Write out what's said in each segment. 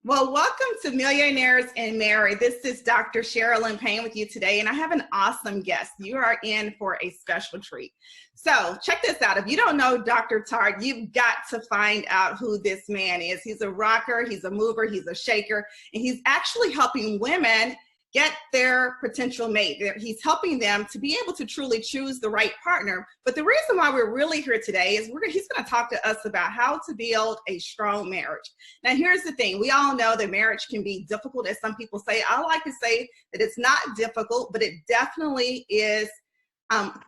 Well, welcome to Millionaires and Married. This is Dr. Sharalyn Payne with you today, and I have an awesome guest. You are in for a special treat. So check this out. If you don't know Dr. Tartt, you've got to find out who this man is. He's a rocker, he's a mover, he's a shaker, and he's actually helping women get their potential mate. He's helping them to be able to truly choose the right partner. But the reason why we're really here today is he's going to talk to us about how to build a strong marriage. Now, here's the thing. We all know that marriage can be difficult, as some people say. I like to say that it's not difficult, but it definitely is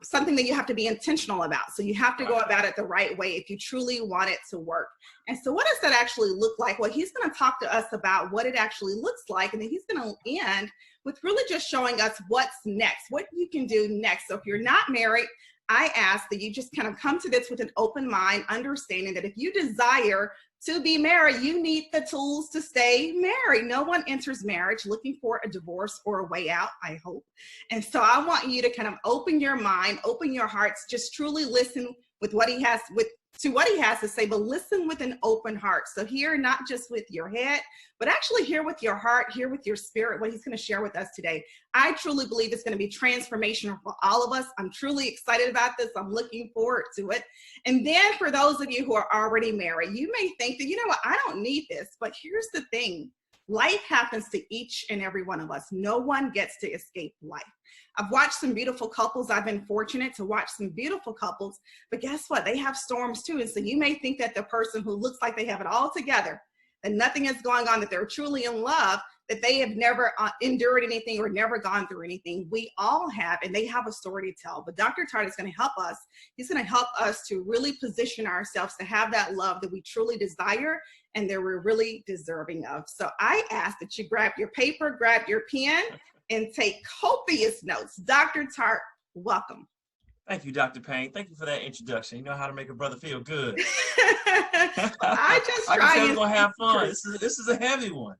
something that you have to be intentional about. So you have to go about it the right way if you truly want it to work. And so what does that actually look like? Well, he's going to talk to us about what it actually looks like. And then he's going to end with really just showing us what's next, what you can do next. So if you're not married, I ask that you just kind of come to this with an open mind, understanding that if you desire to be married, you need the tools to stay married. No one enters marriage looking for a divorce or a way out, I hope. And so I want you to kind of open your mind, open your hearts, just truly listen with what he has to say, but listen with an open heart. So hear not just with your head, but actually hear with your heart, hear with your spirit, what he's going to share with us today. I truly believe it's going to be transformational for all of us. I'm truly excited about this. I'm looking forward to it. And then for those of you who are already married, you may think that, you know what, I don't need this. But here's the thing. Life happens to each and every one of us. No one gets to escape life. I've watched some beautiful couples. I've been fortunate to watch some beautiful couples, but guess what? They have storms too. And so you may think that the person who looks like they have it all together, that nothing is going on, that they're truly in love, that they have never endured anything or never gone through anything. We all have, and they have a story to tell. But Dr. Tartt is going to help us. He's going to help us to really position ourselves to have that love that we truly desire and that we're really deserving of. So I ask that you grab your paper, grab your pen, and take copious notes. Dr. Tartt, welcome. Thank you, Dr. Payne. Thank you for that introduction. You know how to make a brother feel good. I just try. We're gonna have fun. This is a heavy one.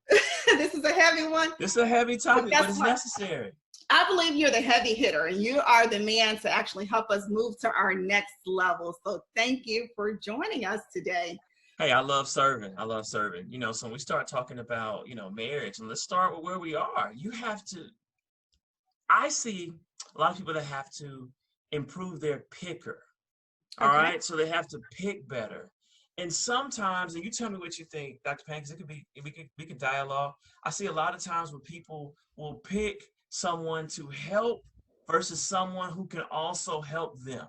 This is a heavy one. This is a heavy topic, but it's necessary. I believe you're the heavy hitter, and you are the man to actually help us move to our next level. So thank you for joining us today. Hey, I love serving. I love serving. You know, so when we start talking about, marriage, and let's start with where we are. I see a lot of people that have to improve their picker. All right. So they have to pick better. And sometimes, and you tell me what you think, Dr. Payne, because it could be, we can dialogue. I see a lot of times where people will pick someone to help versus someone who can also help them.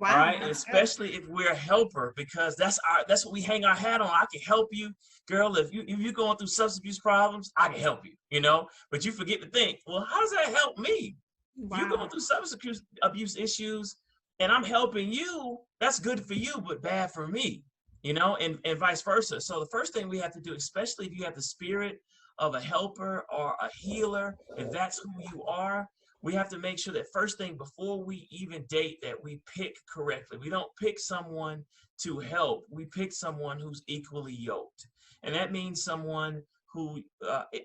Wow. All right. And especially if we're a helper, because that's what we hang our hat on. I can help you, girl. If you're going through substance abuse problems, I can help you, but you forget to think, well, how does that help me? Wow. If you're going through substance abuse issues and I'm helping you, that's good for you, but bad for me, and vice versa. So the first thing we have to do, especially if you have the spirit of a helper or a healer, if that's who you are, we have to make sure that first thing before we even date that we pick correctly. We don't pick someone to help. We pick someone who's equally yoked. And that means someone who,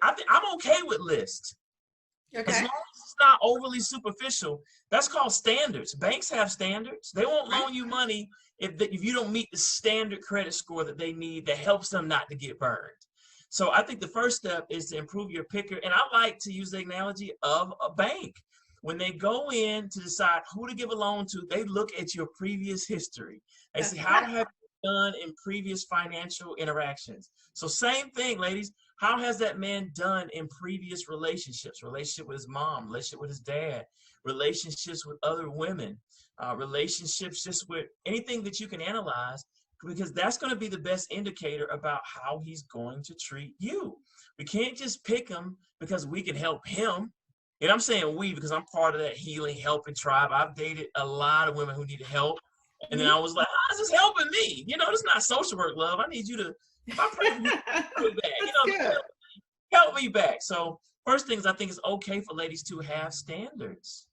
I'm okay with lists. Okay. As long as it's not overly superficial, that's called standards. Banks have standards. They won't loan you money if you don't meet the standard credit score that they need that helps them not to get burned. So I think the first step is to improve your picker. And I like to use the analogy of a bank. When they go in to decide who to give a loan to, they look at your previous history. They see how have you done in previous financial interactions. So same thing, ladies. How has that man done in previous relationships? Relationship with his mom, relationship with his dad, relationships with other women, relationships just with anything that you can analyze, because that's going to be the best indicator about how he's going to treat you. We can't just pick him because we can help him. And I'm saying we because I'm part of that healing, helping tribe. I've dated a lot of women who needed help. And then I was like, how's this helping me? This is not social work, love. I need you to, if I pray for you, back. Help me back. So first things, I think it's okay for ladies to have standards.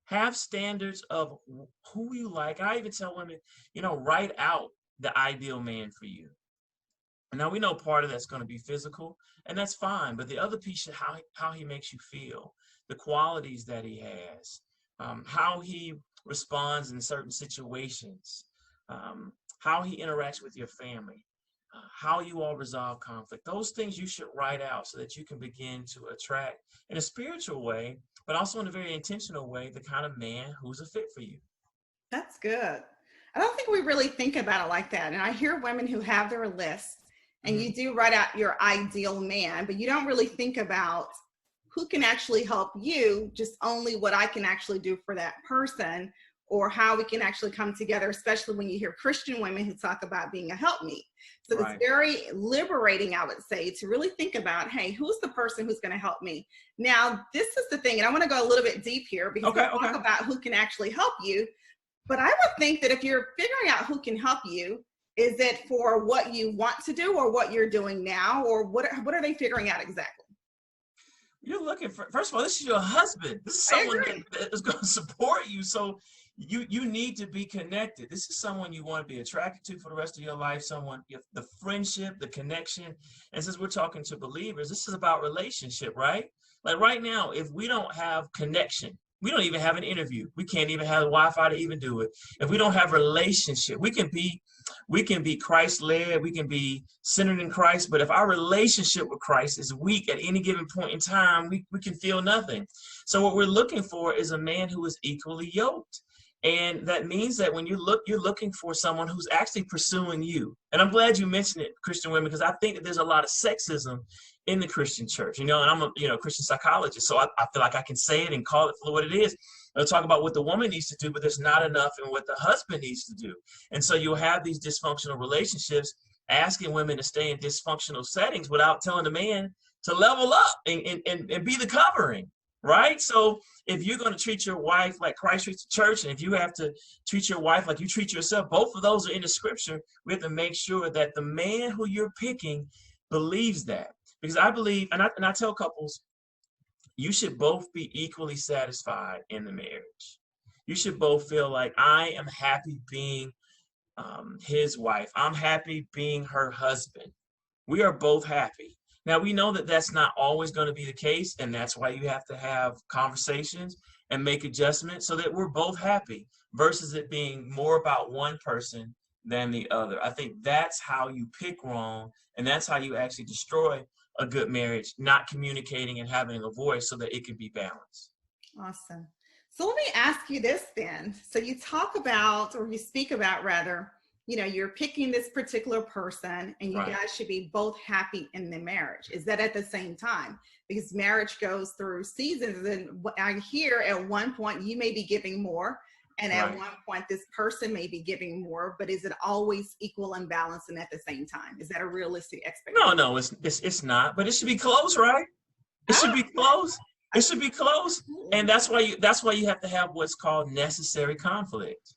Have standards of who you like. I even tell women, write out the ideal man for you. And now we know part of that's going to be physical, and that's fine. But the other piece is how he makes you feel, the qualities that he has, how he responds in certain situations, how he interacts with your family, how you all resolve conflict. Those things you should write out so that you can begin to attract in a spiritual way, but also in a very intentional way, the kind of man who's a fit for you. That's good. I don't think we really think about it like that. And I hear women who have their list and you do write out your ideal man, but you don't really think about who can actually help you, just only what I can actually do for that person, or how we can actually come together, especially when you hear Christian women who talk about being a helpmeet. So it's very liberating, I would say, to really think about, hey, who's the person who's going to help me? Now, this is the thing, and I want to go a little bit deep here because we talk about who can actually help you. But I would think that if you're figuring out who can help you, is it for what you want to do or what you're doing now, or what are they figuring out exactly? You're looking for, first of all, this is your husband. This is someone that is going to support you. So you need to be connected. This is someone you want to be attracted to for the rest of your life, someone, the friendship, the connection. And since we're talking to believers, this is about relationship, right? Like right now, if we don't have connection, we don't even have an interview. We can't even have Wi-Fi to even do it. If we don't have relationship, we can be Christ-led, we can be centered in Christ, but if our relationship with Christ is weak at any given point in time, we can feel nothing. So what we're looking for is a man who is equally yoked. And that means that when you're looking for someone who's actually pursuing you. And I'm glad you mentioned it, Christian women, because I think that there's a lot of sexism in the Christian church, and I'm a Christian psychologist, so I feel like I can say it and call it for what it is. They'll talk about what the woman needs to do, but there's not enough in what the husband needs to do. And so you'll have these dysfunctional relationships, asking women to stay in dysfunctional settings without telling the man to level up and be the covering, right? So if you're going to treat your wife like Christ treats the church, and if you have to treat your wife like you treat yourself, both of those are in the scripture. We have to make sure that the man who you're picking believes that. Because I believe, and I tell couples, you should both be equally satisfied in the marriage. You should both feel like, I am happy being his wife. I'm happy being her husband. We are both happy. Now, we know that that's not always going to be the case, and that's why you have to have conversations and make adjustments so that we're both happy, versus it being more about one person than the other. I think that's how you pick wrong, and that's how you actually destroy a good marriage, not communicating and having a voice so that it can be balanced. Awesome. So let me ask you this then. So you talk about, or you speak about rather, you're picking this particular person and you guys should be both happy in the marriage. Is that at the same time? Because marriage goes through seasons, and I hear at one point you may be giving more, and at one point this person may be giving more, but is it always equal and balanced and at the same time? Is that a realistic expectation? No, it's not, but it should be close, right? It should be close. It should be close. And that's why you have to have what's called necessary conflict.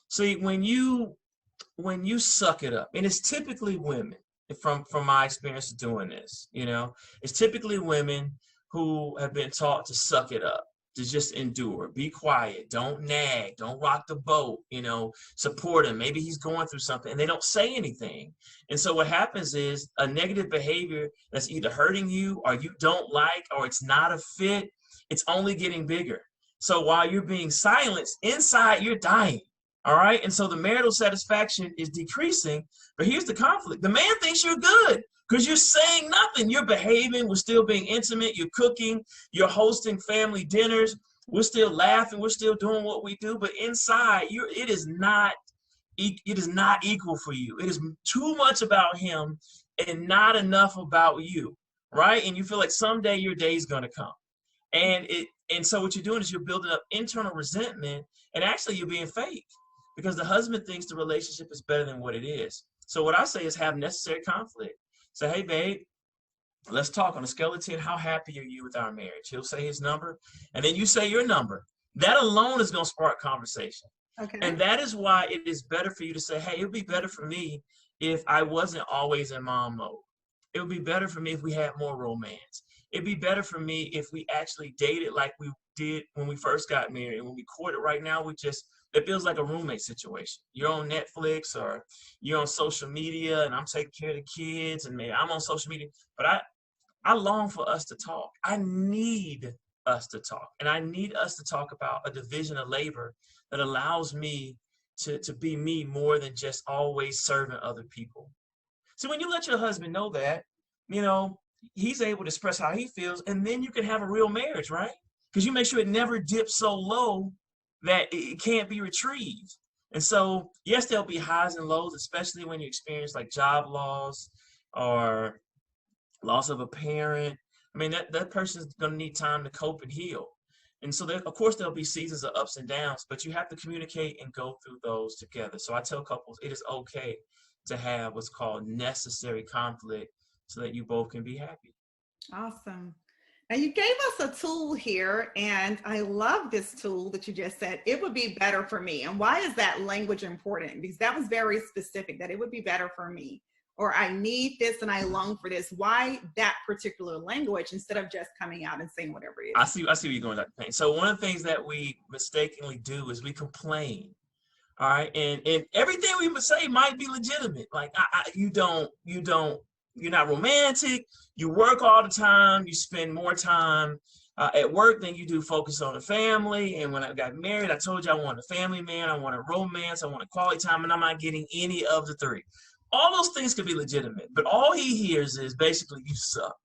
See, when you suck it up, and it's typically women, from my experience doing this, it's typically women who have been taught to suck it up, to just endure, be quiet, don't nag, don't rock the boat, support him. Maybe he's going through something and they don't say anything. And so what happens is a negative behavior that's either hurting you or you don't like, or it's not a fit, it's only getting bigger. So while you're being silenced, inside you're dying. All right. And so the marital satisfaction is decreasing. But here's the conflict. The man thinks you're good because you're saying nothing. You're behaving. We're still being intimate. You're cooking. You're hosting family dinners. We're still laughing. We're still doing what we do. But inside, it is not equal for you. It is too much about him and not enough about you. Right. And you feel like someday your day is going to come. And so what you're doing is you're building up internal resentment, and actually you're being fake, because the husband thinks the relationship is better than what it is. So what I say is have necessary conflict. Say, hey, babe, let's talk on a scale of 10. How happy are you with our marriage? He'll say his number, and then you say your number. That alone is going to spark conversation. Okay. And that is why it is better for you to say, hey, it would be better for me if I wasn't always in mom mode. It would be better for me if we had more romance. It'd be better for me if we actually dated like we did when we first got married. And when we courted, right now, it feels like a roommate situation. You're on Netflix or you're on social media, and I'm taking care of the kids, and maybe I'm on social media. But I long for us to talk. I need us to talk. And I need us to talk about a division of labor that allows me to be me more than just always serving other people. So when you let your husband know that, you know, he's able to express how he feels, and then you can have a real marriage, right? Because you make sure it never dips so low that it can't be retrieved. And so, yes, there'll be highs and lows, especially when you experience like job loss or loss of a parent. I mean, that person's going to need time to cope and heal. And so, there, of course, there'll be seasons of ups and downs, but you have to communicate and go through those together. So I tell couples it is okay to have what's called necessary conflict so that you both can be happy. Awesome. Now you gave us a tool here, and I love this tool that you just said, it would be better for me. And why is that language important? Because that was very specific, that it would be better for me, or I need this and I long for this. Why that particular language instead of just coming out and saying whatever it is? I see where you're going, Dr. Payne. So one of the things that we mistakenly do is we complain. All right. And everything we would say might be legitimate. Like you're not romantic. You work all the time. You spend more time at work than you do focus on the family. And when I got married, I told you I want a family man. I want a romance. I want a quality time. And I'm not getting any of the three. All those things could be legitimate. But all he hears is basically you suck.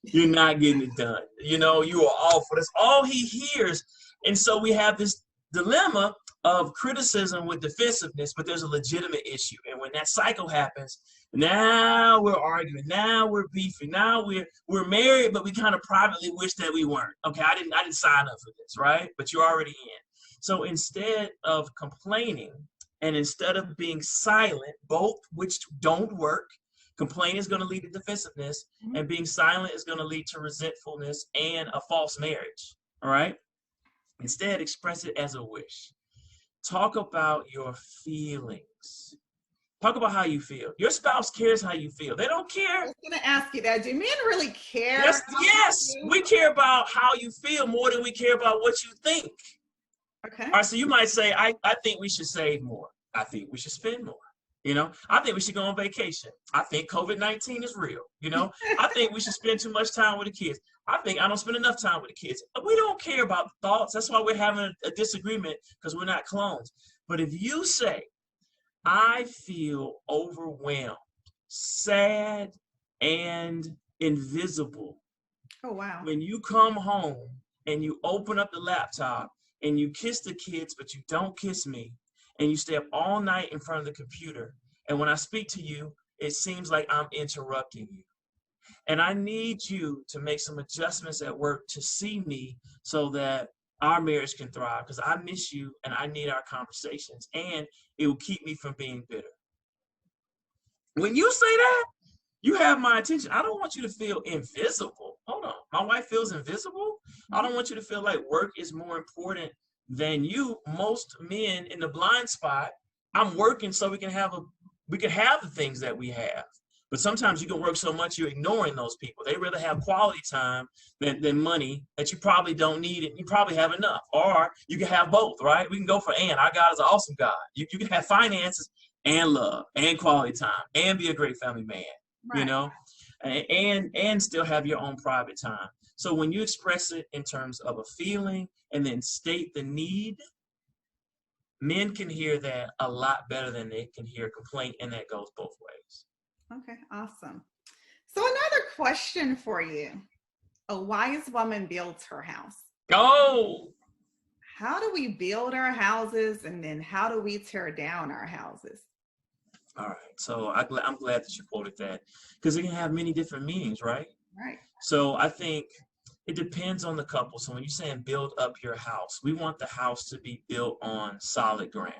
You're not getting it done. You know, you are awful. That's all he hears. And so we have this dilemma of criticism with defensiveness, but there's a legitimate issue. And when that cycle happens, now we're arguing, now we're beefing, now we're married, but we kind of privately wish that we weren't. Okay, I didn't sign up for this, right? But you're already in. So instead of complaining and instead of being silent, both which don't work, complaining is going to lead to defensiveness, and being silent is going to lead to resentfulness and a false marriage. All right? Instead, express it as a wish. Talk about your feelings. Talk about how you feel. Your spouse cares how you feel. They don't care. I was going to ask you that. Do men really care? Yes. We care about how you feel more than we care about what you think. Okay. All right, so you might say, I think we should save more. I think we should spend more. You know, I think we should go on vacation. I think COVID-19 is real. You know, I think we should spend too much time with the kids. I think I don't spend enough time with the kids. We don't care about the thoughts. That's why we're having a disagreement, because we're not clones. But if you say, I feel overwhelmed, sad, and invisible. Oh, wow. When you come home and you open up the laptop and you kiss the kids, but you don't kiss me, and you stay up all night in front of the computer, and when I speak to you, it seems like I'm interrupting you. And I need you to make some adjustments at work to see me so that our marriage can thrive, because I miss you and I need our conversations, and it will keep me from being bitter. When you say that, you have my attention. I don't want you to feel invisible. Hold on. My wife feels invisible. I don't want you to feel like work is more important than you. Most men in the blind spot, I'm working so we can have the things that we have. But sometimes you can work so much you're ignoring those people. They rather have quality time than money that you probably don't need, and you probably have enough. Or you can have both, right? We can go for and. Our God is an awesome God. You can have finances and love and quality time and be a great family man, right. You know, and still have your own private time. So when you express it in terms of a feeling and then state the need, men can hear that a lot better than they can hear complaint, and that goes both ways. Okay, awesome. So another question for you. A wise woman builds her house. Oh! How do we build our houses, and then how do we tear down our houses? All right, so I'm glad that you quoted that, because it can have many different meanings, right? Right. So I think it depends on the couple. So when you're saying build up your house, we want the house to be built on solid ground,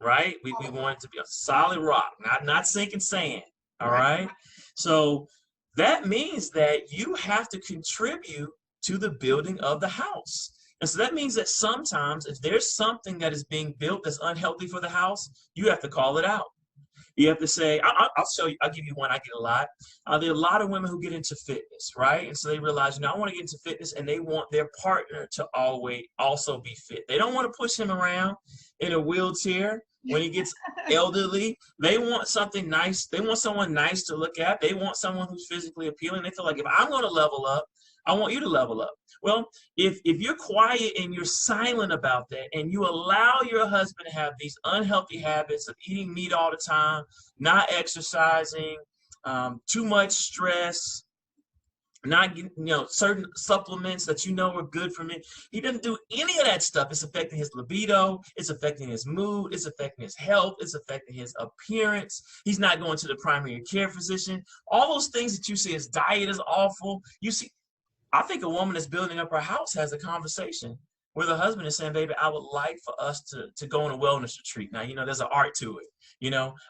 right? We want it to be a solid rock, not sinking sand. All right. So that means that you have to contribute to the building of the house. And so that means that sometimes if there's something that is being built that's unhealthy for the house, you have to call it out. You have to say, I'll show you, I'll give you one I get a lot. There are a lot of women who get into fitness, right? And so they realize, I want to get into fitness, and they want their partner to always also be fit. They don't want to push him around in a wheelchair when he gets elderly. They want something nice. They want someone nice to look at. They want someone who's physically appealing. They feel like, if I'm going to level up, I want you to level up. Well, if you're quiet and you're silent about that, and you allow your husband to have these unhealthy habits of eating meat all the time, not exercising, too much stress, not getting, certain supplements that are good for men. He doesn't do any of that stuff. It's affecting his libido. It's affecting his mood. It's affecting his health. It's affecting his appearance. He's not going to the primary care physician. All those things that you see, his diet is awful. You see, I think a woman that's building up her house has a conversation where the husband is saying, baby, I would like for us to go on a wellness retreat. Now, there's an art to it.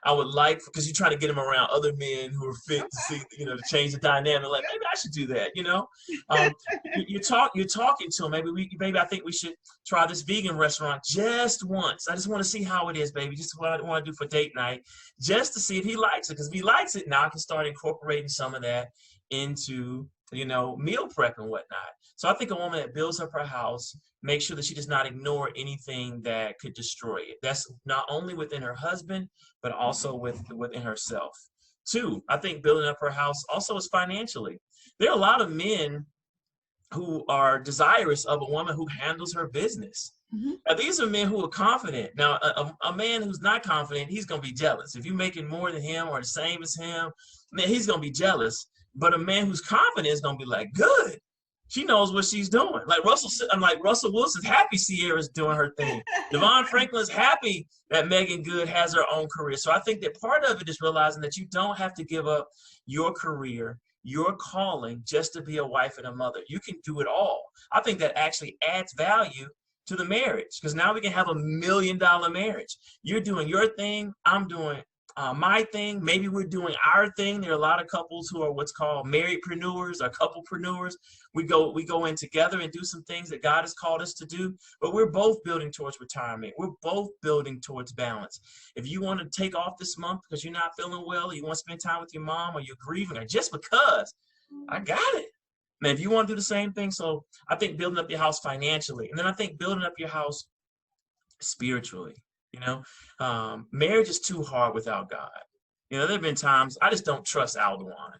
I would like, because you're trying to get him around other men who are fit to see, to change the dynamic. Like, maybe I should do that, you're talking to him. Maybe I think we should try this vegan restaurant just once. I just want to see how it is, baby. Just what I want to do for date night, just to see if he likes it. Because if he likes it, now I can start incorporating some of that into meal prep and whatnot. So I think a woman that builds up her house, make sure that she does not ignore anything that could destroy it. That's not only within her husband, but also within herself. 2, I think building up her house also is financially. There are a lot of men who are desirous of a woman who handles her business. Mm-hmm. Now, these are men who are confident. Now, a man who's not confident, he's going to be jealous. If you're making more than him or the same as him, man, he's going to be jealous. But a man who's confident is going to be like, good. She knows what she's doing. Russell Wilson's happy Sierra's doing her thing. Devon Franklin's happy that Megan Good has her own career. So I think that part of it is realizing that you don't have to give up your career, your calling, just to be a wife and a mother. You can do it all. I think that actually adds value to the marriage, because now we can have $1 million marriage. You're doing your thing. I'm doing my thing. Maybe we're doing our thing. There are a lot of couples who are what's called marriedpreneurs or couplepreneurs. We go in together and do some things that God has called us to do, but we're both building towards retirement. We're both building towards balance. If you want to take off this month because you're not feeling well, or you want to spend time with your mom, or you're grieving, or just because, I got it. Man, if you want to do the same thing. So I think building up your house financially, and then I think building up your house spiritually. Marriage is too hard without God. There have been times I just don't trust Alduan.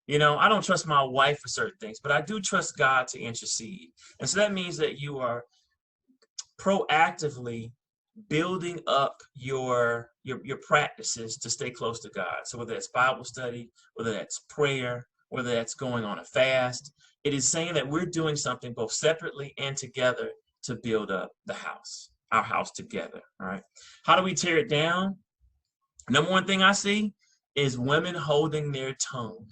I don't trust my wife for certain things, but I do trust God to intercede. And so that means that you are proactively building up your practices to stay close to God. So whether that's Bible study, whether that's prayer, whether that's going on a fast, it is saying that we're doing something both separately and together to build up the house. Our house together. All right. How do we tear it down? Number one thing I see is women holding their tongue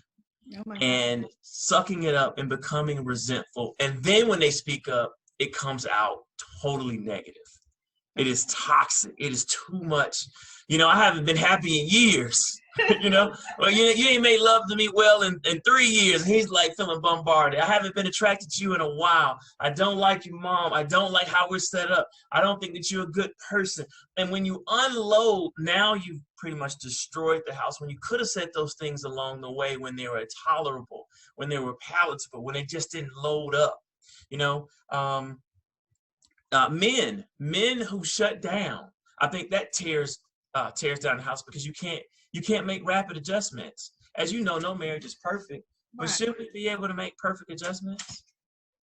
and sucking it up and becoming resentful. And then when they speak up, it comes out totally negative. It is toxic. It is too much. I haven't been happy in years. Well, you ain't made love to me well in 3 years. And he's like feeling bombarded. I haven't been attracted to you in a while. I don't like you, Mom. I don't like how we're set up. I don't think that you're a good person. And when you unload, now you've pretty much destroyed the house. When you could have said those things along the way, when they were tolerable, when they were palatable, when they just didn't load up. Men who shut down, I think that tears down the house, because you can't make rapid adjustments. As you know, no marriage is perfect, but should we be able to make perfect adjustments?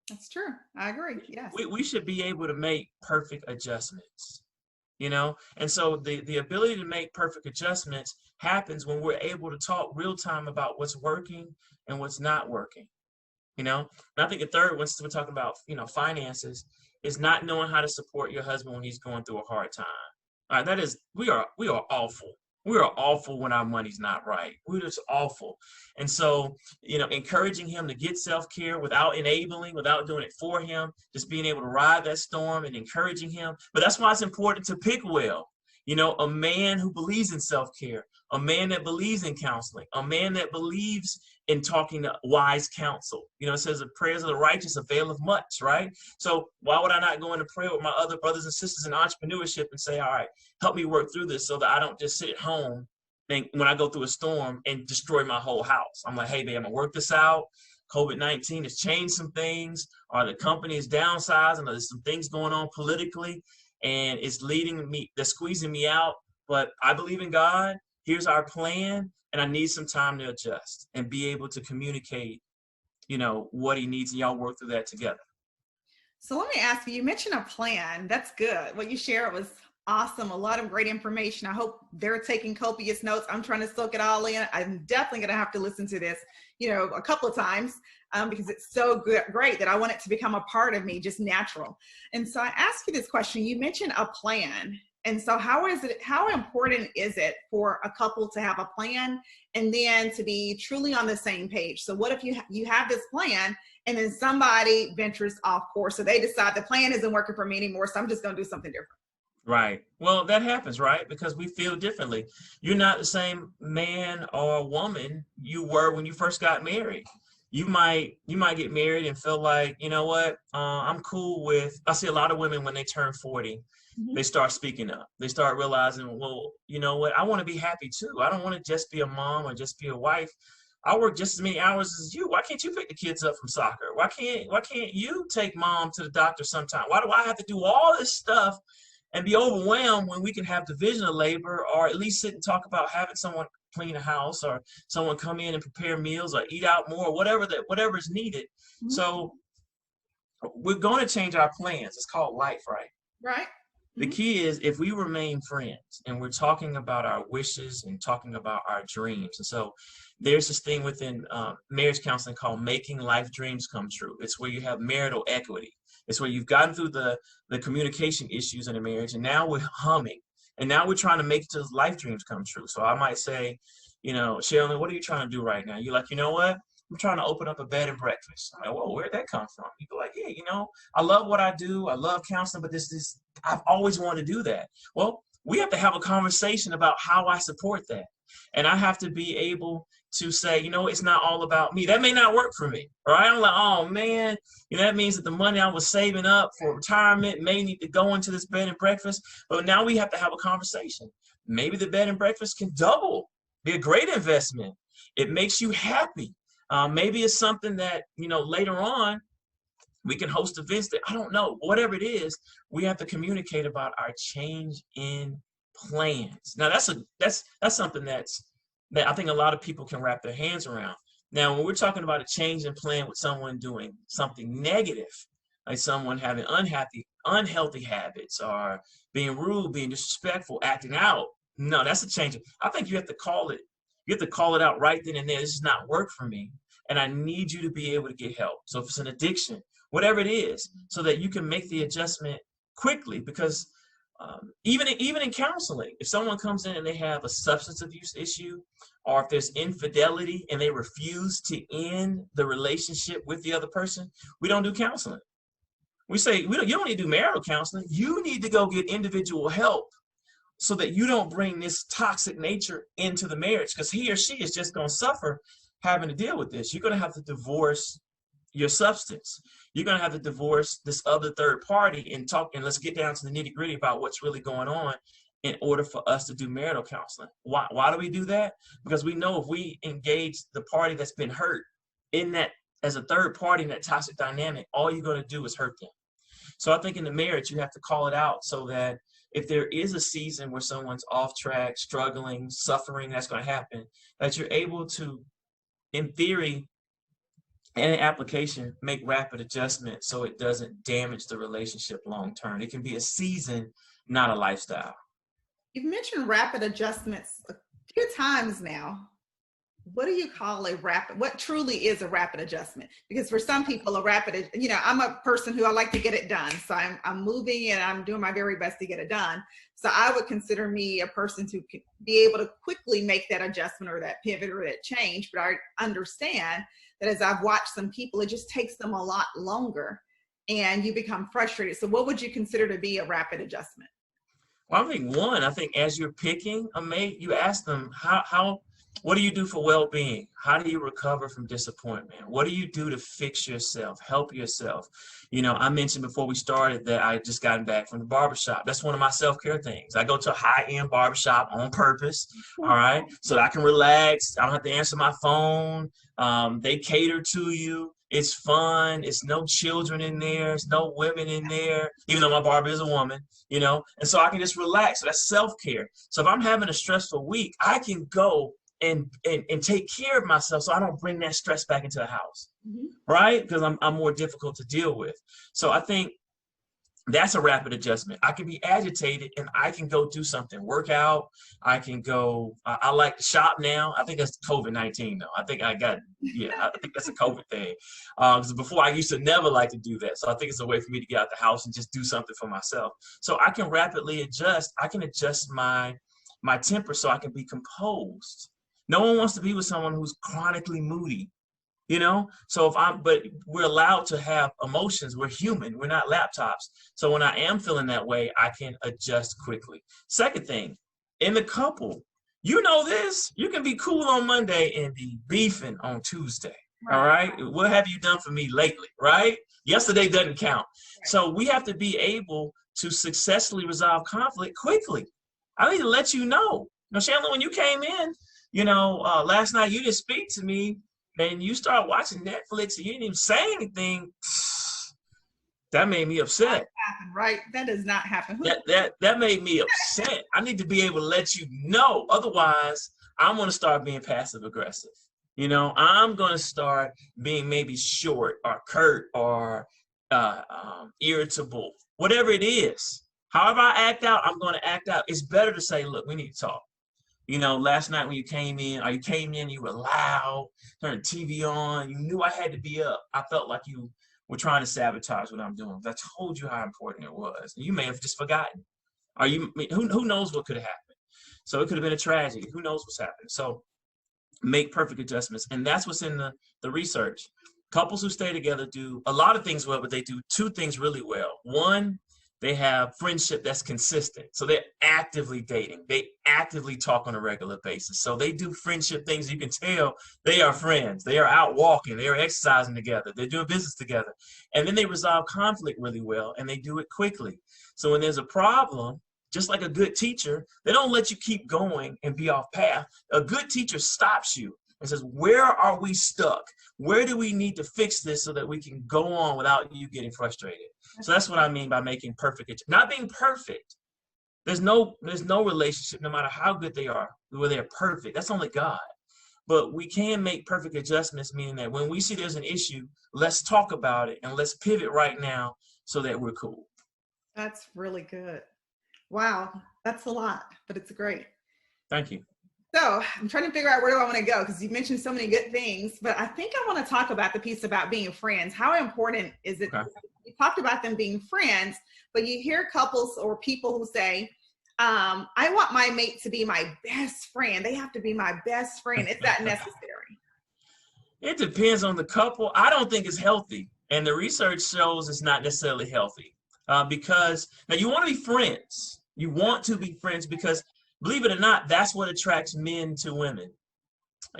That's true. I agree. Yes. We should be able to make perfect adjustments, and so the ability to make perfect adjustments happens when we're able to talk real time about what's working and what's not working, And I think the third one, since we're talking about, finances, is not knowing how to support your husband when he's going through a hard time. All right, we are awful. We are awful when our money's not right. We're just awful. And so, encouraging him to get self-care without enabling, without doing it for him, just being able to ride that storm and encouraging him. But that's why it's important to pick well. A man who believes in self-care, a man that believes in counseling, a man that believes in talking to wise counsel. It says the prayers of the righteous availeth much, right? So why would I not go into prayer with my other brothers and sisters in entrepreneurship and say, all right, help me work through this so that I don't just sit at home and when I go through a storm and destroy my whole house. I'm like, hey, babe, I'm going to work this out. COVID-19 has changed some things, or the company is downsizing, or there's some things going on politically, and it's they're squeezing me out, but I believe in God. Here's our plan, and I need some time to adjust and be able to communicate, what he needs, and y'all work through that together. So let me ask you mentioned a plan. That's good. What you shared was awesome. A lot of great information. I hope they're taking copious notes. I'm trying to soak it all in. I'm definitely going to have to listen to this, a couple of times because it's so great that I want it to become a part of me, just natural. And so I ask you this question. You mentioned a plan. And so how important is it for a couple to have a plan and then to be truly on the same page? So what if you have this plan and then somebody ventures off course? So they decide the plan isn't working for me anymore, so I'm just going to do something different. Right. Well, that happens, right? Because we feel differently. You're not the same man or woman you were when you first got married. You might get married and feel like, you know what, I'm cool with, I see a lot of women when they turn 40, they start speaking up. They start realizing, well, you know what, I want to be happy too. I don't want to just be a mom or just be a wife. I work just as many hours as you. Why can't you pick the kids up from soccer? Why can't you take mom to the doctor sometime? Why do I have to do all this stuff and be overwhelmed when we can have division of labor, or at least sit and talk about having someone clean a house or someone come in and prepare meals or eat out more, whatever is needed. Mm-hmm. So we're going to change our plans. It's called life, right? Right. Mm-hmm. The key is if we remain friends and we're talking about our wishes and talking about our dreams. And so there's this thing within marriage counseling called making life dreams come true. It's where you have marital equity. It's where you've gotten through the communication issues in a marriage, and now we're humming. And now we're trying to make those life dreams come true. So I might say, Sharalyn, what are you trying to do right now? You're like, you know what? I'm trying to open up a bed and breakfast. I'm like, whoa, where'd that come from? You go like, yeah, I love what I do. I love counseling, but I've always wanted to do that. Well, we have to have a conversation about how I support that. And I have to be able to say, it's not all about me. That may not work for me, right? I'm like, oh man, that means that the money I was saving up for retirement may need to go into this bed and breakfast. But now we have to have a conversation. Maybe the bed and breakfast can double, be a great investment. It makes you happy. Maybe it's something that, later on we can host events that, I don't know, whatever it is, we have to communicate about our change in plans. Now that's something that I think a lot of people can wrap their hands around. Now, when we're talking about a change in plan with someone doing something negative, like someone having unhealthy habits or being rude, being disrespectful, acting out, no, that's a change. I think you have to call it. You have to call it out right then and there. This does not work for me, and I need you to be able to get help. So if it's an addiction, whatever it is, so that you can make the adjustment quickly. Because even in counseling, if someone comes in and they have a substance abuse issue, or if there's infidelity and they refuse to end the relationship with the other person, we don't do counseling. We say, you don't need to do marital counseling. You need to go get individual help so that you don't bring this toxic nature into the marriage, because he or she is just going to suffer having to deal with this. You're going to have to divorce your substance. You're going to have to divorce this other third party and let's get down to the nitty gritty about what's really going on in order for us to do marital counseling. Why do we do that? Because we know if we engage the party that's been hurt in that as a third party in that toxic dynamic, all you're going to do is hurt them. So I think in the marriage, you have to call it out so that if there is a season where someone's off track, struggling, suffering, that's going to happen, that you're able to, in theory, and in application, make rapid adjustments so it doesn't damage the relationship long term. It can be a season, not a lifestyle. You've mentioned rapid adjustments a few times now. What do you call what truly is a rapid adjustment? Because for some people, I'm a person who I like to get it done. So I'm moving and I'm doing my very best to get it done. So I would consider me a person to be able to quickly make that adjustment or that pivot or that change. But I understand that as I've watched some people, it just takes them a lot longer and you become frustrated. So what would you consider to be a rapid adjustment? Well, I think as you're picking a mate, you ask them, what do you do for well-being? How do you recover from disappointment? What do you do to fix yourself, help yourself? I mentioned before we started that I just gotten back from the barbershop. That's one of my self-care things. I go to a high-end barbershop on purpose, all right, so that I can relax. I don't have to answer my phone. They cater to you. It's fun. It's no children in there. It's no women in there, even though my barber is a woman, and so I can just relax. So that's self-care. So if I'm having a stressful week, I can go and take care of myself so I don't bring that stress back into the house, right? Because I'm more difficult to deal with. So I think That's a rapid adjustment. I can be agitated and I can go do something, work out. I can go, I like to shop now. I think that's COVID-19 though. I think I think that's a COVID thing. Because before I used to never like to do that. So I think it's a way for me to get out the house and just do something for myself. So I can rapidly adjust. I can adjust my temper so I can be composed. No one wants to be with someone who's chronically moody. So but we're allowed to have emotions. We're human. We're not laptops. So when I am feeling that way, I can adjust quickly. Second thing, in the couple, this, you can be cool on Monday and be beefing on Tuesday. Right. All right. What have you done for me lately? Right. Yesterday doesn't count. Right. So we have to be able to successfully resolve conflict quickly. I need to let you know. Sharalyn, when you came in, last night you didn't speak to me. Then you start watching Netflix and you didn't even say anything. That made me upset. That happen, right? That does not happen. That made me upset. I need to be able to let you know. Otherwise, I'm going to start being passive aggressive. I'm going to start being maybe short or curt or irritable, whatever it is. However I act out, I'm going to act out. It's better to say, look, we need to talk. Last night when you came in, you were loud, turned the TV on. You knew I had to be up. I felt like you were trying to sabotage what I'm doing. But I told you how important it was. You may have just forgotten. Who knows what could have happened? So it could have been a tragedy. Who knows what's happened? So make perfect adjustments. And that's what's in the research. Couples who stay together do a lot of things well, but they do two things really well. One, they have friendship that's consistent. So they're actively dating. They actively talk on a regular basis. So they do friendship things. You can tell they are friends. They are out walking. They are exercising together. They're doing business together. And then they resolve conflict really well, and they do it quickly. So when there's a problem, just like a good teacher, they don't let you keep going and be off path. A good teacher stops you and says, where are we stuck? Where do we need to fix this so that we can go on without you getting frustrated? So that's what I mean by making perfect. Not being perfect. There's no relationship, no matter how good they are, where they're perfect. That's only God. But we can make perfect adjustments, meaning that when we see there's an issue, let's talk about it and let's pivot right now so that we're cool. That's really good. Wow. That's a lot, but it's great. Thank you. So I'm trying to figure out where do I want to go, because you mentioned so many good things, but I think I want to talk about the piece about being friends. How important is it? Okay. You talked about them being friends, but you hear couples or people who say, I want my mate to be my best friend. They have to be my best friend. Is that necessary? It depends on the couple. I don't think it's healthy. And the research shows it's not necessarily healthy because now you want to be friends. You want to be friends because, believe it or not, that's what attracts men to women.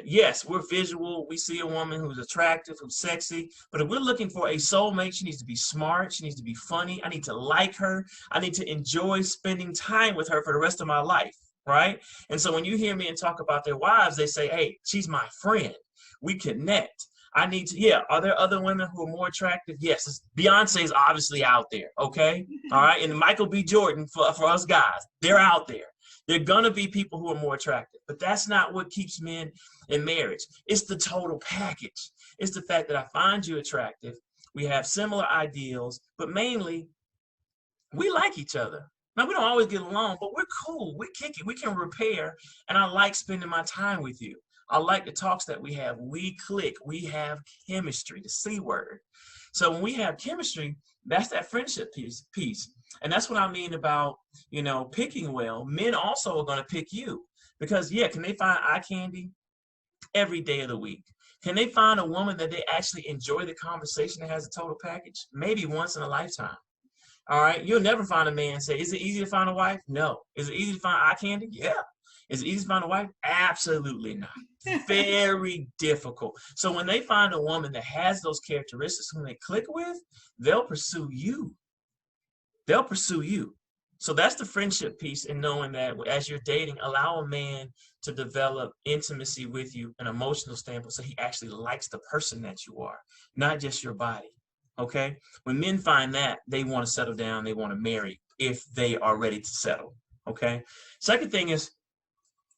Yes, we're visual. We see a woman who's attractive, who's sexy. But if we're looking for a soulmate, she needs to be smart. She needs to be funny. I need to like her. I need to enjoy spending time with her for the rest of my life, right? And so when you hear men talk about their wives, they say, hey, she's my friend. We connect. I need to, are there other women who are more attractive? Yes, Beyonce's obviously out there, okay? All right, and Michael B. Jordan for us guys, they're out there. There are going to be people who are more attractive, but that's not what keeps men in marriage. It's the total package. It's the fact that I find you attractive. We have similar ideals, but mainly we like each other. Now, we don't always get along, but we're cool. We kick it. We can repair, and I like spending my time with you. I like the talks that we have. We click. We have chemistry, the C word. So when we have chemistry, that's that friendship piece. And that's what I mean about, picking well. Men also are going to pick you because, can they find eye candy every day of the week? Can they find a woman that they actually enjoy the conversation that has a total package? Maybe once in a lifetime. All right. You'll never find a man say, is it easy to find a wife? No. Is it easy to find eye candy? Yeah. Is it easy to find a wife? Absolutely not. Very difficult. So when they find a woman that has those characteristics whom they click with, they'll pursue you. They'll pursue you. So that's the friendship piece, in knowing that as you're dating, allow a man to develop intimacy with you, an emotional standpoint, so he actually likes the person that you are, not just your body. Okay? When men find that, they want to settle down, they want to marry if they are ready to settle. Okay? Second thing is,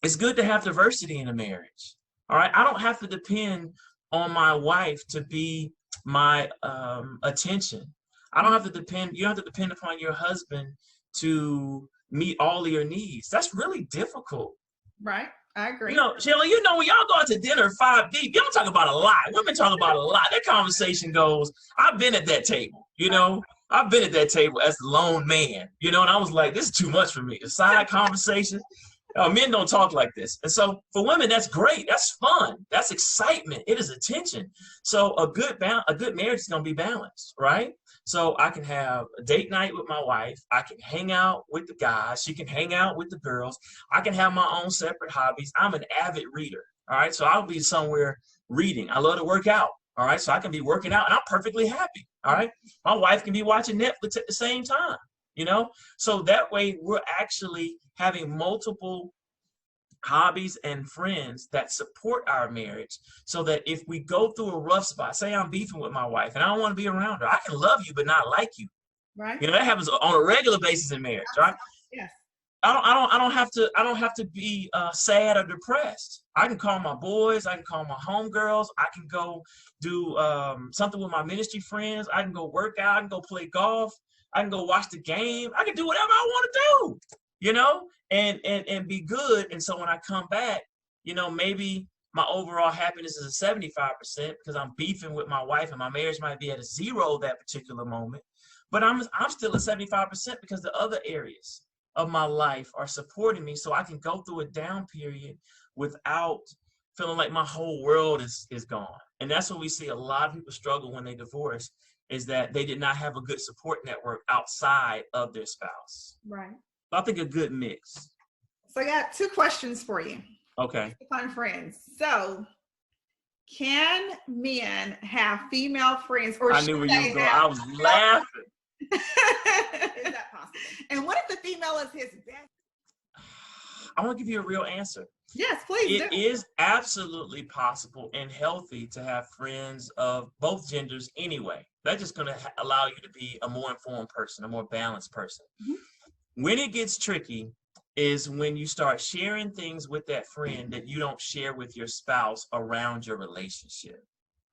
it's good to have diversity in a marriage. All right? I don't have to depend on my wife to be my attention. I don't have to depend, you don't have to depend upon your husband to meet all of your needs. That's really difficult. Right. I agree. You know, Shelly, you know, when y'all go out to dinner 5 deep, y'all talk about a lot. Women talk about a lot. That conversation goes, I've been at that table, you know, I've been at that table as the lone man, you know, and I was like, this is too much for me. The side conversation. Men don't talk like this. And so for women, that's great. That's fun. That's excitement. It is attention. So a good marriage is going to be balanced, right? So I can have a date night with my wife. I can hang out with the guys. She can hang out with the girls. I can have my own separate hobbies. I'm an avid reader. All right. So I'll be somewhere reading. I love to work out. All right. So I can be working out and I'm perfectly happy. All right. My wife can be watching Netflix at the same time, you know? So that way we're actually having multiple hobbies and friends that support our marriage, so that if we go through a rough spot, say I'm beefing with my wife and I don't want to be around her, I can love you but not like you. Right. You know, that happens on a regular basis in marriage, right? Yes. I don't have to be sad or depressed. I can call my boys, I can call my homegirls, I can go do something with my ministry friends, I can go work out, I can go play golf, I can go watch the game, I can do whatever I want to do, you know, and be good. And so when I come back, you know, maybe my overall happiness is a 75% because I'm beefing with my wife and my marriage might be at a 0 that particular moment, but I'm still at 75% because the other areas of my life are supporting me, so I can go through a down period without feeling like my whole world is gone. And that's what we see a lot of people struggle when they divorce, is that they did not have a good support network outside of their spouse. Right. I think a good mix. So I got 2 questions for you. Okay. Fun friends. So can men have female friends, or I knew where you were going. I was laughing. Is that possible? And what if the female is his best? I want to give you a real answer. Yes, please. It is absolutely possible and healthy to have friends of both genders anyway. That's just going to allow you to be a more informed person, a more balanced person. Mm-hmm. When it gets tricky is when you start sharing things with that friend that you don't share with your spouse around your relationship.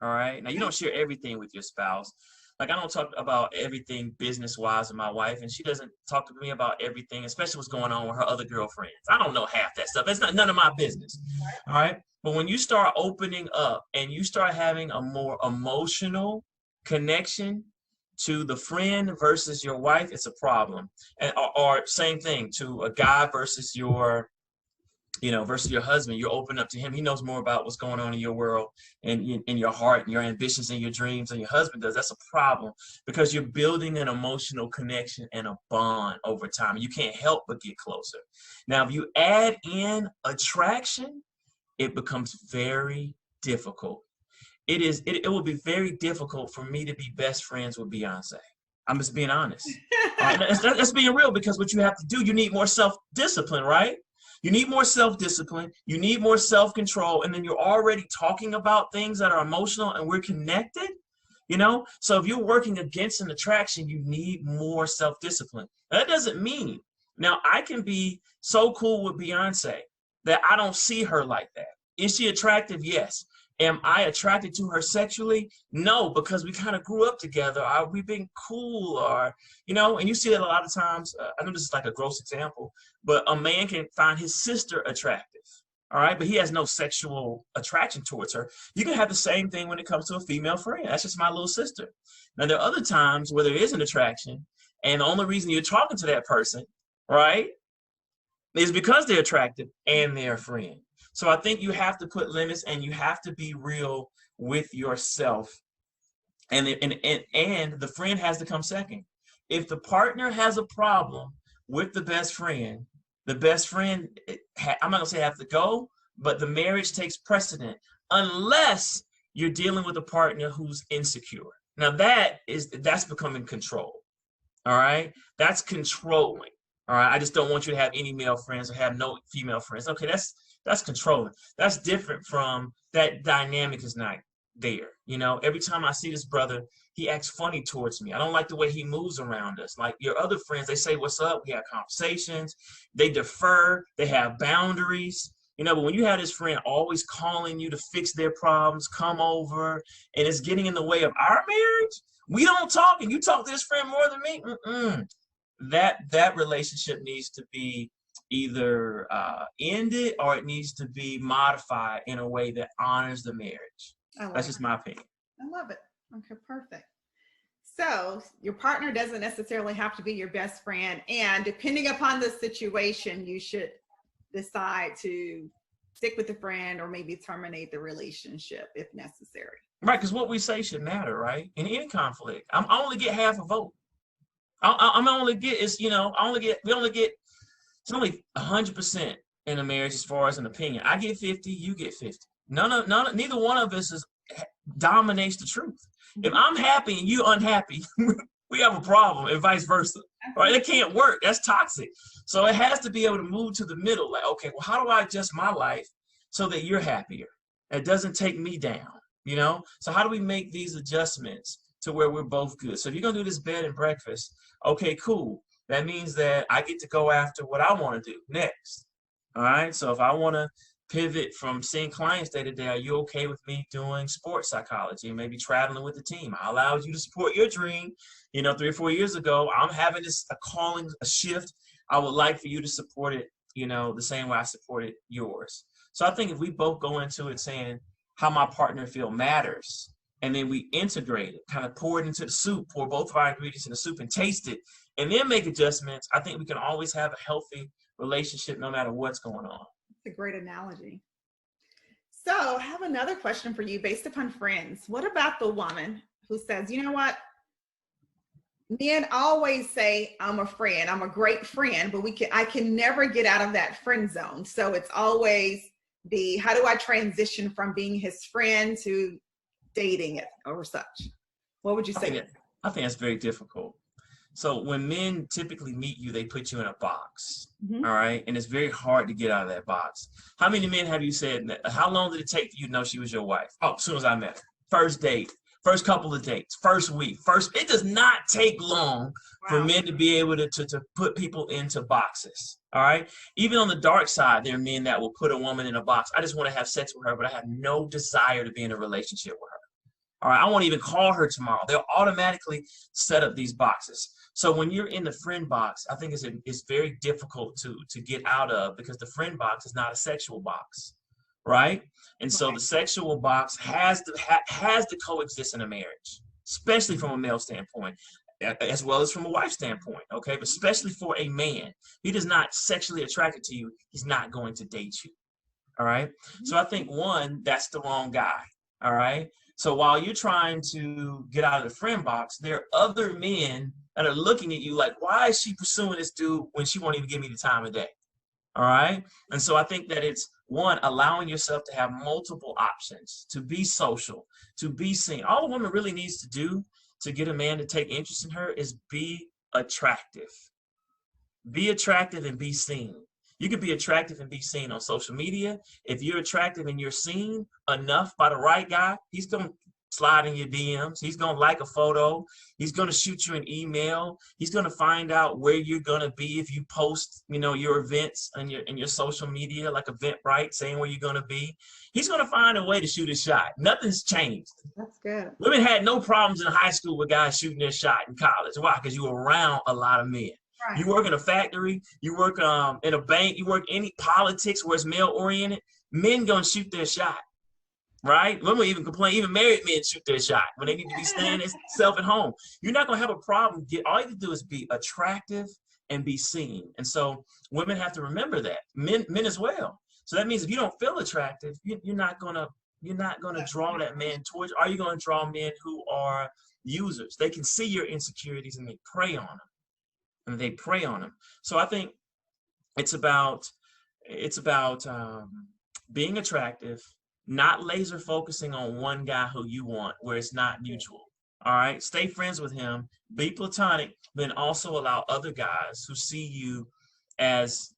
All right. Now, you don't share everything with your spouse. Like, I don't talk about everything business-wise with my wife, and she doesn't talk to me about everything, especially what's going on with her other girlfriends. I don't know half that stuff. It's not none of my business. All right. But when you start opening up and you start having a more emotional connection to the friend versus your wife, it's a problem. And or same thing to a guy versus your husband. You're open up to him. He knows more about what's going on in your world and in your heart and your ambitions and your dreams than your husband does. That's a problem because you're building an emotional connection and a bond over time. You can't help but get closer. Now, if you add in attraction, it becomes very difficult. It will be very difficult for me to be best friends with Beyonce. I'm just being honest. That's being real, because what you have to do, you need more self-discipline, right? You need more self-discipline. You need more self-control. And then you're already talking about things that are emotional and we're connected, you know? So if you're working against an attraction, you need more self-discipline. That doesn't mean, now I can be so cool with Beyonce that I don't see her like that. Is she attractive? Yes. Am I attracted to her sexually? No, because we kind of grew up together. Are we being cool? Or, you know, and you see that a lot of times. I know this is like a gross example, but a man can find his sister attractive, all right? But he has no sexual attraction towards her. You can have the same thing when it comes to a female friend. That's just my little sister. Now, there are other times where there is an attraction, and the only reason you're talking to that person, right, is because they're attractive and they're a friend. So I think you have to put limits and you have to be real with yourself. And the friend has to come second. If the partner has a problem with the best friend, I'm not going to say have to go, but the marriage takes precedent unless you're dealing with a partner who's insecure. Now that's becoming control. All right. That's controlling. All right. I just don't want you to have any male friends or have no female friends. Okay. That's controlling. That's different from that dynamic is not there. You know, every time I see this brother, he acts funny towards me. I don't like the way he moves around us. Like your other friends, they say, what's up? We have conversations. They defer. They have boundaries. But when you have this friend always calling you to fix their problems, come over, and it's getting in the way of our marriage, we don't talk, and you talk to this friend more than me, that relationship needs to be either ended, or it needs to be modified in a way that honors the marriage. That's just my opinion. I love it. Okay, perfect. So your partner doesn't necessarily have to be your best friend, and depending upon the situation, you should decide to stick with the friend or maybe terminate the relationship if necessary. Right, because what we say should matter, right? In any conflict, I only get half a vote. I'm only get is we only get it's only 100% in a marriage as far as an opinion. I get 50, you get 50. Neither one of us dominates the truth. If I'm happy and you're unhappy, we have a problem, and vice versa. Right? It can't work. That's toxic. So it has to be able to move to the middle. Like, okay, well, how do I adjust my life so that you're happier? It doesn't take me down, So how do we make these adjustments to where we're both good? So if you're going to do this bed and breakfast, okay, cool. That means that I get to go after what I want to do next. All right. So if I want to pivot from seeing clients day to day, are you okay with me doing sports psychology and maybe traveling with the team? I allowed you to support your dream. 3 or 4 years ago, I'm having a calling, a shift. I would like for you to support it, the same way I supported yours. So I think if we both go into it saying how my partner feel matters, and then we integrate it, kind of pour it into the soup, pour both of our ingredients in the soup and taste it, and then make adjustments, I think we can always have a healthy relationship no matter what's going on. That's a great analogy. So I have another question for you based upon friends. What about the woman who says, you know what? Men always say, I'm a friend, I'm a great friend, but I can never get out of that friend zone. So it's always how do I transition from being his friend to dating it or such? What would you say? I think that's very difficult. So when men typically meet you, they put you in a box, all right? And it's very hard to get out of that box. How many men have you said, how long did it take for you to know she was your wife? Oh, as soon as I met her. First date, first couple of dates, first week, it does not take long for men to be able to put people into boxes, all right? Even on the dark side, there are men that will put a woman in a box. I just want to have sex with her, but I have no desire to be in a relationship with her. All right, I won't even call her tomorrow. They'll automatically set up these boxes. So when you're in the friend box, I think it's very difficult to get out of, because the friend box is not a sexual box, right? And so the sexual box has to coexist in a marriage, especially from a male standpoint, as well as from a wife standpoint, okay? But especially for a man, he is not sexually attracted to you. He's not going to date you, all right? So I think, one, that's the wrong guy, all right? So while you're trying to get out of the friend box, there are other men that are looking at you like, why is she pursuing this dude when she won't even give me the time of day? All right. And so I think that it's, one, allowing yourself to have multiple options, to be social, to be seen. All a woman really needs to do to get a man to take interest in her is be attractive. Be attractive and be seen. You can be attractive and be seen on social media. If you're attractive and you're seen enough by the right guy, he's going to slide in your DMs. He's going to like a photo. He's going to shoot you an email. He's going to find out where you're going to be if you post, your events and your social media, like Eventbrite, saying where you're going to be. He's going to find a way to shoot his shot. Nothing's changed. That's good. Women had no problems in high school with guys shooting their shot in college. Why? Because you were around a lot of men. Right. You work in a factory, you work in a bank, you work any politics where it's male-oriented, men gonna shoot their shot, right? Women even complain, even married men shoot their shot when they need to be staying themselves at home. You're not gonna have a problem. All you have to do is be attractive and be seen. And so women have to remember that, men as well. So that means if you don't feel attractive, you're not gonna draw that man towards you. Are you gonna draw men who are users? They can see your insecurities and they prey on them. So I think it's about being attractive, not laser focusing on one guy who you want, where it's not mutual. All right, stay friends with him, be platonic, then also allow other guys who see you as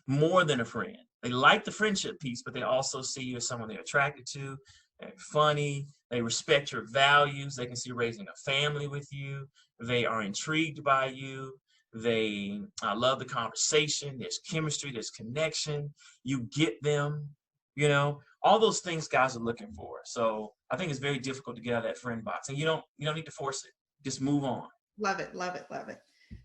more than a friend. They like the friendship piece, but they also see you as someone they're attracted to. They're funny. They respect your values. They can see raising a family with you. They are intrigued by you. They love the conversation. There's chemistry. There's connection. You get them, you know, all those things guys are looking for. So I think it's very difficult to get out of that friend box, and you don't need to force it. Just move on. Love it, love it, love it.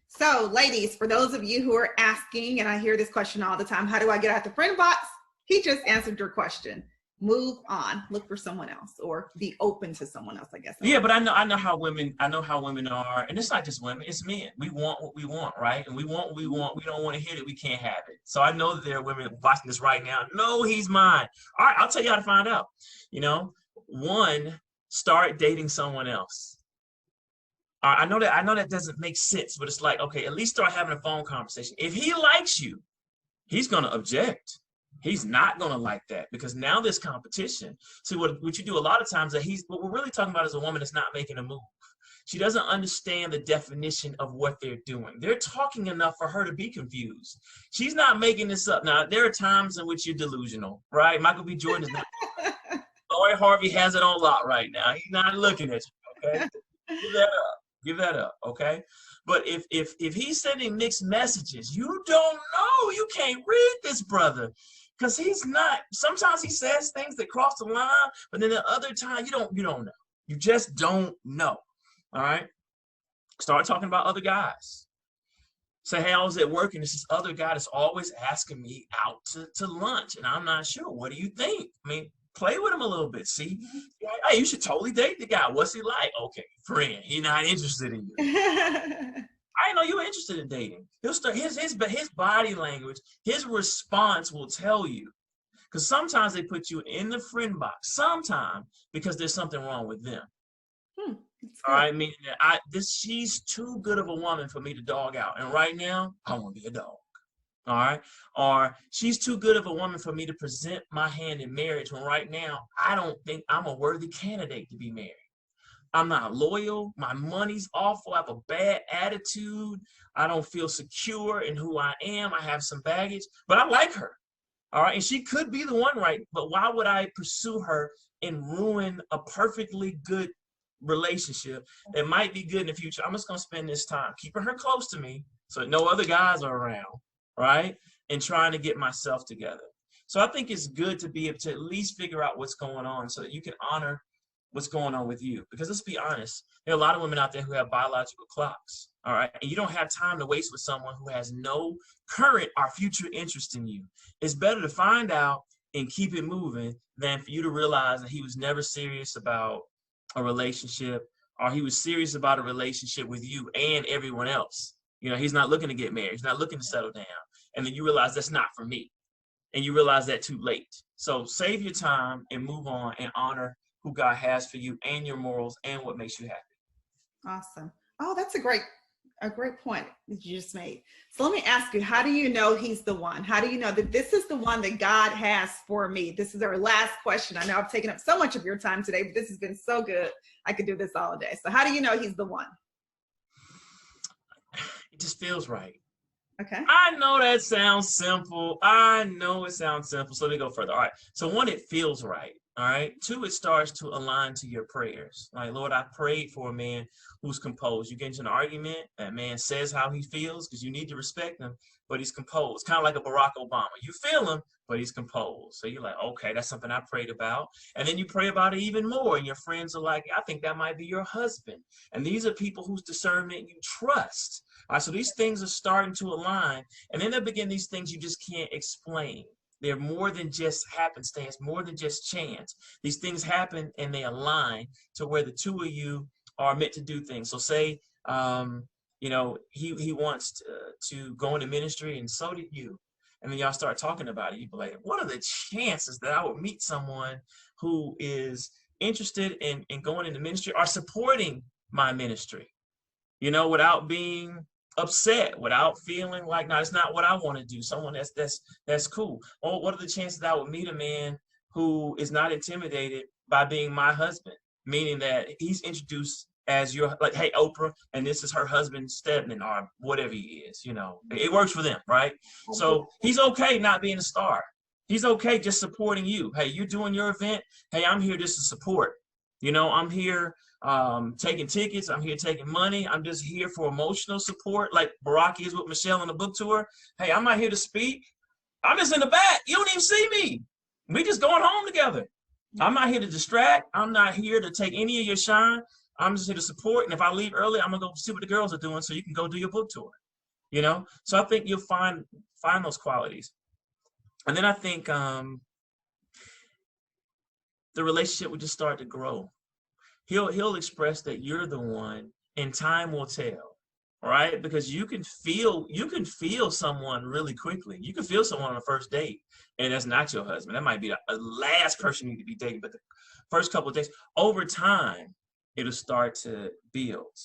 So ladies, for those of you who are asking, and I hear this question all the time, how do I get out the friend box? He just answered your question. Move on, look for someone else, or be open to someone else, I guess. Yeah, but I know how women are, and it's not just women, it's men. We want what we want, right? And we want what we want. We don't want to hear that we can't have it. So I know that there are women watching this right now. No, he's mine. All right, I'll tell you how to find out. You know, one, start dating someone else. I know that doesn't make sense, but it's like, okay, at least start having a phone conversation. If he likes you, he's gonna object. He's not going to like that, because now there's competition. See, what you do a lot of times, what we're really talking about is a woman that's not making a move. She doesn't understand the definition of what they're doing. They're talking enough for her to be confused. She's not making this up. Now, there are times in which you're delusional, right? Michael B. Jordan is not. Lori Harvey has it on lock right now. He's not looking at you, okay? Give that up. Give that up, okay? But if he's sending mixed messages, you don't know. You can't read this brother. Because he's not, sometimes he says things that cross the line, but then the other time you don't know. You just don't know. All right. Start talking about other guys. Say, hey, I was at work and there's this other guy that's always asking me out to lunch, and I'm not sure. What do you think? I mean, play with him a little bit. See, hey, you should totally date the guy. What's he like? Okay, friend, he's not interested in you. I didn't know you were interested in dating. He'll start his body language, his response will tell you. Because sometimes they put you in the friend box. Sometimes because there's something wrong with them. All right, meaning that she's too good of a woman for me to dog out. And right now, I want to be a dog. All right. Or she's too good of a woman for me to present my hand in marriage, when right now I don't think I'm a worthy candidate to be married. I'm not loyal. My money's awful. I have a bad attitude. I don't feel secure in who I am. I have some baggage, but I like her. All right. And she could be the one, right? But why would I pursue her and ruin a perfectly good relationship that might be good in the future? I'm just going to spend this time keeping her close to me so that no other guys are around, right? And trying to get myself together. So I think it's good to be able to at least figure out what's going on so that you can honor what's going on with you. Because let's be honest, there are a lot of women out there who have biological clocks, all right? And you don't have time to waste with someone who has no current or future interest in you. It's better to find out and keep it moving than for you to realize that he was never serious about a relationship, or he was serious about a relationship with you and everyone else. You know, he's not looking to get married. He's not looking to settle down. And then you realize that's not for me. And you realize that too late. So save your time and move on and honor who God has for you and your morals and what makes you happy. Awesome. Oh, that's a great point that you just made. So let me ask you, how do you know he's the one? How do you know that this is the one that God has for me? This is our last question. I know I've taken up so much of your time today, but this has been so good. I could do this all day. So how do you know he's the one? It just feels right. Okay. I know that sounds simple. I know it sounds simple. So let me go further. All right. So one, it feels right. All right. Two, it starts to align to your prayers. Like, Lord, I prayed for a man who's composed. You get into an argument, that man says how he feels, because you need to respect him, but he's composed. Kind of like a Barack Obama. You feel him, but he's composed. So you're like, okay, that's something I prayed about. And then you pray about it even more. And your friends are like, I think that might be your husband. And these are people whose discernment you trust. All right. So these things are starting to align. And then they begin these things you just can't explain. They're more than just happenstance, more than just chance. These things happen and they align to where the two of you are meant to do things. So say, you know, he wants to go into ministry, and so did you. And then y'all start talking about it. You be like, what are the chances that I would meet someone who is interested in going into ministry or supporting my ministry, you know, without being upset, without feeling like, no, it's not what I want to do. Someone that's cool. Or what are the chances that I would meet a man who is not intimidated by being my husband, meaning that he's introduced as your, like, hey, Oprah, and this is her husband, Stedman, or whatever he is, you know, it works for them, right? So he's okay not being a star. He's okay just supporting you. Hey, you're doing your event. Hey, I'm here just to support. You know, I'm here taking tickets. I'm here taking money. I'm just here for emotional support, like Barack is with Michelle on the book tour. Hey, I'm not here to speak. I'm just in the back. You don't even see me. We just going home together. I'm not here to distract. I'm not here to take any of your shine. I'm just here to support. And if I leave early, I'm gonna go see what the girls are doing so you can go do your book tour. You know? So I think you'll find those qualities. And then I think the relationship will just start to grow. He'll express that you're the one, and time will tell. All right, because you can feel someone really quickly. You can feel someone on the first date, and that's not your husband. That might be the last person you need to be dating. But the first couple of days, over time, it'll start to build.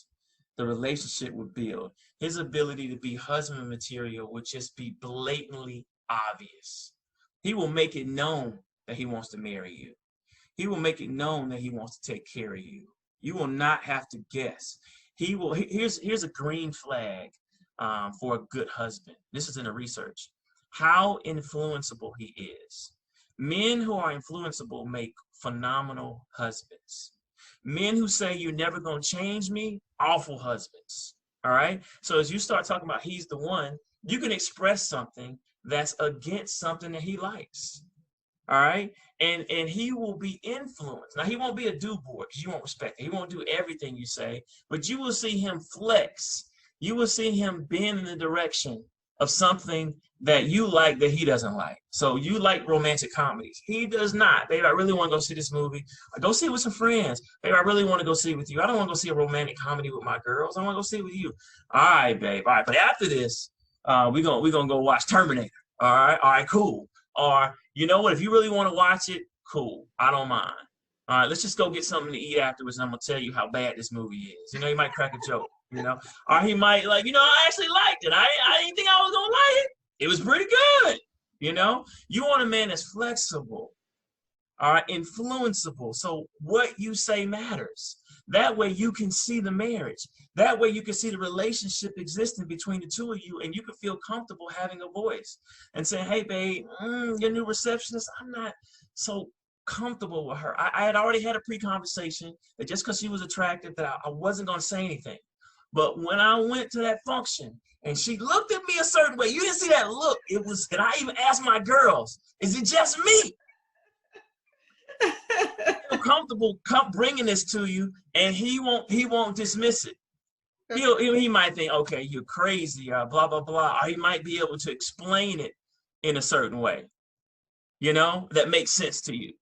The relationship will build. His ability to be husband material would just be blatantly obvious. He will make it known that he wants to marry you. He will make it known that he wants to take care of you. You will not have to guess. He will. Here's a green flag for a good husband. This is in the research. How influenceable he is. Men who are influenceable make phenomenal husbands. Men who say you're never gonna change me, awful husbands. All right. So as you start talking about he's the one, you can express something that's against something that he likes. All right. And he will be influenced. Now, he won't be a do-boy because you won't respect it. He won't do everything you say, but you will see him flex. You will see him bend in the direction of something that you like that he doesn't like. So you like romantic comedies. He does not. Babe, I really want to go see this movie. Go see it with some friends. Babe, I really want to go see it with you. I don't want to go see a romantic comedy with my girls. I want to go see it with you. All right, babe. All right. But after this, we're gonna go watch Terminator. All right. All right, cool. Or, you know what, if you really want to watch it, cool. I don't mind. All right, let's just go get something to eat afterwards, and I'm going to tell you how bad this movie is. You know, he might crack a joke, you know. Or he might, like, you know, I actually liked it. I didn't think I was going to like it. It was pretty good, you know. You want a man that's flexible, all right, influenceable. So what you say matters. That way you can see the marriage. That way you can see the relationship existing between the two of you, and you can feel comfortable having a voice and saying, hey, babe, your new receptionist, I'm not so comfortable with her. I had already had a pre-conversation that just because she was attractive that I wasn't going to say anything. But when I went to that function and she looked at me a certain way, you didn't see that look. It was, and I even asked my girls, is it just me? Feel comfortable bringing this to you, and he won't dismiss it. He might think, okay, you're crazy, or blah blah blah, or he might be able to explain it in a certain way, you know, that makes sense to you,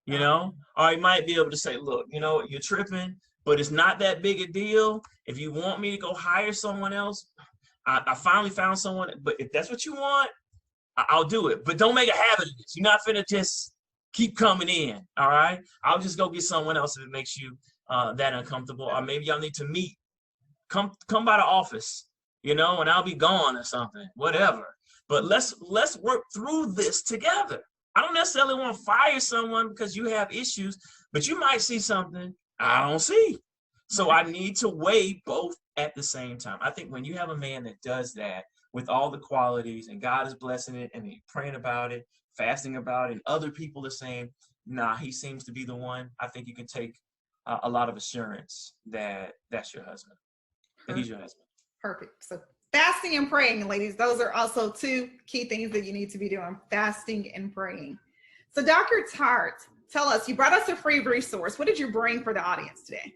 you know, or he might be able to say, look, you know, you're tripping, but it's not that big a deal. If you want me to go hire someone else, I finally found someone, but if that's what you want, I'll do it. But don't make a habit of this. You're not finna just keep coming in, all right? I'll just go get someone else if it makes you that uncomfortable, or maybe y'all need to meet. Come by the office, you know, and I'll be gone or something, whatever. But let's work through this together. I don't necessarily want to fire someone because you have issues, but you might see something I don't see. So I need to weigh both at the same time. I think when you have a man that does that with all the qualities, and God is blessing it, and he's praying about it, fasting about it, and other people are saying, nah, he seems to be the one, I think you can take a lot of assurance that that's your husband, that he's your husband. Perfect. So fasting and praying, ladies, those are also two key things that you need to be doing, fasting and praying. So Dr. Tartt, tell us, you brought us a free resource. What did you bring for the audience today?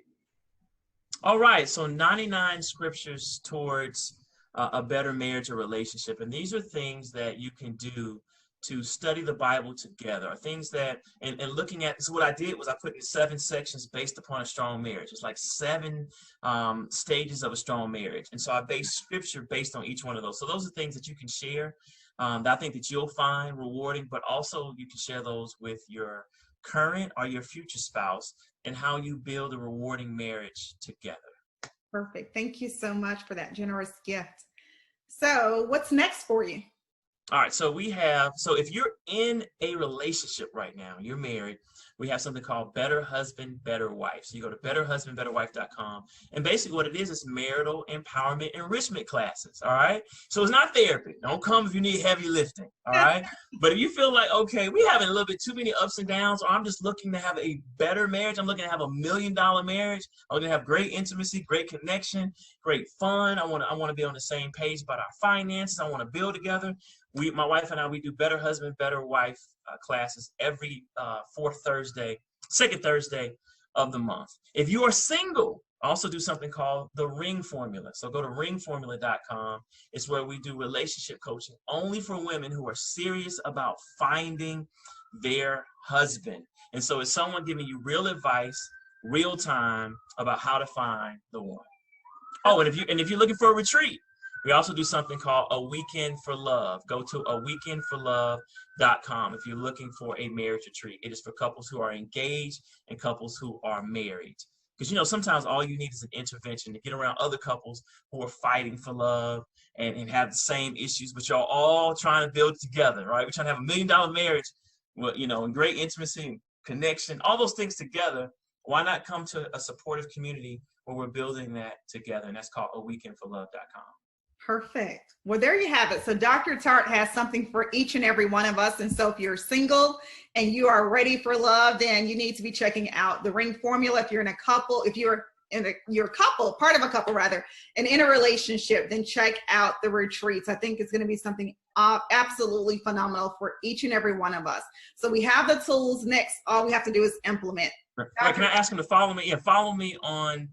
All right, so 99 scriptures towards a better marriage or relationship. And these are things that you can do to study the Bible together, things that, and looking at, so what I did was I put in 7 sections based upon a strong marriage. It's like 7 stages of a strong marriage. And so I based scripture based on each one of those. So those are things that you can share that I think that you'll find rewarding, but also you can share those with your current or your future spouse and how you build a rewarding marriage together. Perfect. Thank you so much for that generous gift. So what's next for you? All right, so if you're in a relationship right now, you're married, we have something called Better Husband, Better Wife. So you go to betterhusbandbetterwife.com, and basically what it is marrital empowerment enrichment classes, all right? So it's not therapy. Don't come if you need heavy lifting, all right? But if you feel like, okay, we're having a little bit too many ups and downs, or I'm just looking to have a better marriage, I'm looking to have $1 million marriage, I'm looking to have great intimacy, great connection, great fun, I want to be on the same page about our finances, I want to build together. My wife and I, we do Better Husband, Better Wife classes every second Thursday of the month. If you are single, I also do something called the Ring Formula. So go to ringformula.com. It's where we do relationship coaching only for women who are serious about finding their husband. And so it's someone giving you real advice, real time, about how to find the one. Oh, and if you're looking for a retreat, we also do something called A Weekend for Love. Go to aweekendforlove.com if you're looking for a marriage retreat. It is for couples who are engaged and couples who are married. Because, you know, sometimes all you need is an intervention to get around other couples who are fighting for love and have the same issues, but y'all all trying to build together, right? We're trying to have $1 million marriage, well, you know, and great intimacy and connection, all those things together. Why not come to a supportive community where we're building that together? And that's called aweekendforlove.com. Perfect. Well, there you have it. So Dr. Tartt has something for each and every one of us. And so if you're single and you are ready for love, then you need to be checking out the Ring Formula. If you're in a couple, if you're part of a couple rather, and in a relationship, then check out the retreats. I think it's going to be something absolutely phenomenal for each and every one of us. So we have the tools. Next, all we have to do is implement. Right. Can I ask them to follow me? Yeah, follow me on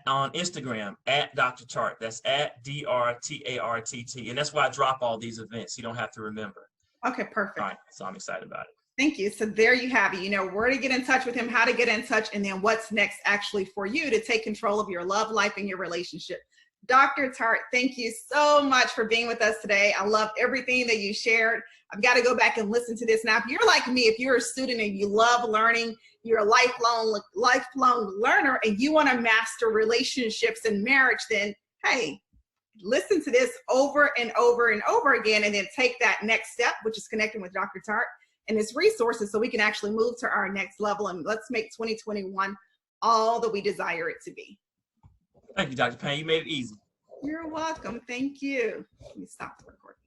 Instagram at Dr. Tartt. That's at DRTARTT. And that's why I drop all these events. You don't have to remember. Okay, perfect. All right. So I'm excited about it. Thank you. So there you have it. You know where to get in touch with him, how to get in touch, and then what's next actually for you to take control of your love life and your relationship. Dr. Tartt, thank you so much for being with us today. I love everything that you shared. I've got to go back and listen to this. Now, if you're like me, if you're a student and you love learning, you're a lifelong learner, and you want to master relationships and marriage, then, hey, listen to this over and over and over again, and then take that next step, which is connecting with Dr. Tartt and his resources so we can actually move to our next level. And let's make 2021 all that we desire it to be. Thank you, Dr. Payne. You made it easy. You're welcome. Thank you. Let me stop the recording.